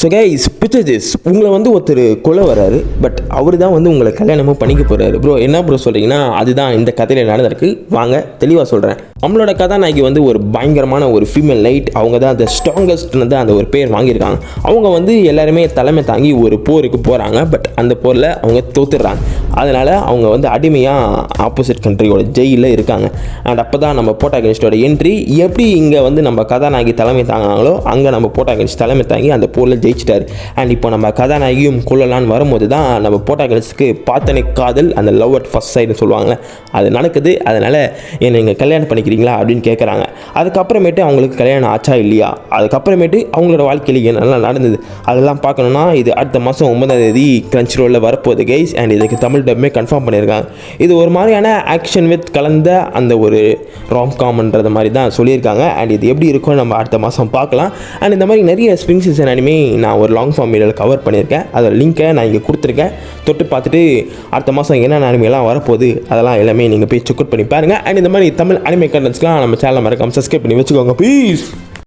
So guys picture this, உங்களை வந்து ஒருத்தர் கொலை வராரு, பட் அவர் தான் வந்து உங்களை கல்யாணமும் பண்ணிக்க போகிறாரு. ப்ரோ என்ன ப்ரோ சொல்கிறீங்கன்னா, அதுதான் இந்த கதையில் நடந்திருக்கு. வாங்க தெளிவாக சொல்கிறேன். நம்மளோட கதாநாயகி வந்து ஒரு பயங்கரமான ஒரு ஃபீமேல் லைட். அவங்க தான் அந்த ஸ்ட்ராங்கஸ்ட் வந்து அந்த ஒரு பேர் வாங்கியிருக்காங்க. அவங்க வந்து எல்லாருமே தலைமை தாங்கி ஒரு போருக்கு போகிறாங்க. பட் அந்த போரில் அவங்க தோத்துடுறாங்க. அதனால் அவங்க வந்து அடிமையாக ஆப்போசிட் கண்ட்ரியோட ஜெயிலில் இருக்காங்க. அண்ட் அப்போ தான் நம்ம போட்டாகனிஸ்டோட என்ட்ரி. எப்படி இங்கே வந்து நம்ம கதாநாயகி தலைமை தாங்கினாங்களோ அங்கே நம்ம போட்டாகனிஸ்ட் தலைமை தாங்கி அந்த போரில் ஜெயிச்சிட்டாரு. அண்ட் இப்போ நம்ம கதாநாயகியும் கொள்ளலான்னு வரும்போது தான் நம்ம போட்டாகனிஸ்டுக்கு பார்த்தனை காதல், அந்த லவ் அட் ஃபர்ஸ்ட் சைடுன்னு சொல்லுவாங்களே, அது நடக்குது. அதனால் என்னை இங்கே கல்யாணம் பண்ணிக்கிறீங்களா அப்படின்னு கேட்குறாங்க. அதுக்கப்புறமேட்டு அவங்களுக்கு கல்யாணம் ஆச்சா இல்லையா, அதுக்கப்புறமேட்டு அவங்களோட வாழ்க்கையில் என்னெல்லாம் நடந்தது அதெல்லாம் பார்க்கணுன்னா இது அடுத்த மாதம் 9ஆம் தேதி கிரன்ச் ரோலில் வரப்போகுது கைஸ். அண்ட் இதுக்கு தமிழ் டப்புமே கன்ஃபார்ம் பண்ணியிருக்காங்க. இது ஒரு மாதிரியான ஆக்ஷன் வித் கலந்த அந்த ஒரு ராம்காம்ன்றது மாதிரி தான் சொல்லியிருக்காங்க. அண்ட் இது எப்படி இருக்கும் நம்ம அடுத்த மாதம் பார்க்கலாம். அண்ட் இந்த மாதிரி நிறைய ஸ்ப்ரிங் சீசன் அனிமே நான் ஒரு லாங் ஃபார்ம் வீடியோவில் கவர் பண்ணியிருக்கேன். அதோட லிங்க்கை நான் இங்கே கொடுத்துருக்கேன். தொட்டு பார்த்துட்டு அடுத்த மாதம் என்னென்ன அனிமையெல்லாம் வரப்போகுது அதெல்லாம் எல்லாமே நீங்கள் போய் செக் அவுட் பண்ணி பாருங்கள். அண்ட் இந்த மாதிரி தமிழ் அனிமே கண்டென்ட்ஸ்லாம் நம்ம சேனலில் மறக்காமல் சப்ஸ்கிரைப் பண்ணி வச்சுக்கோங்க. ப்ளீஸ்.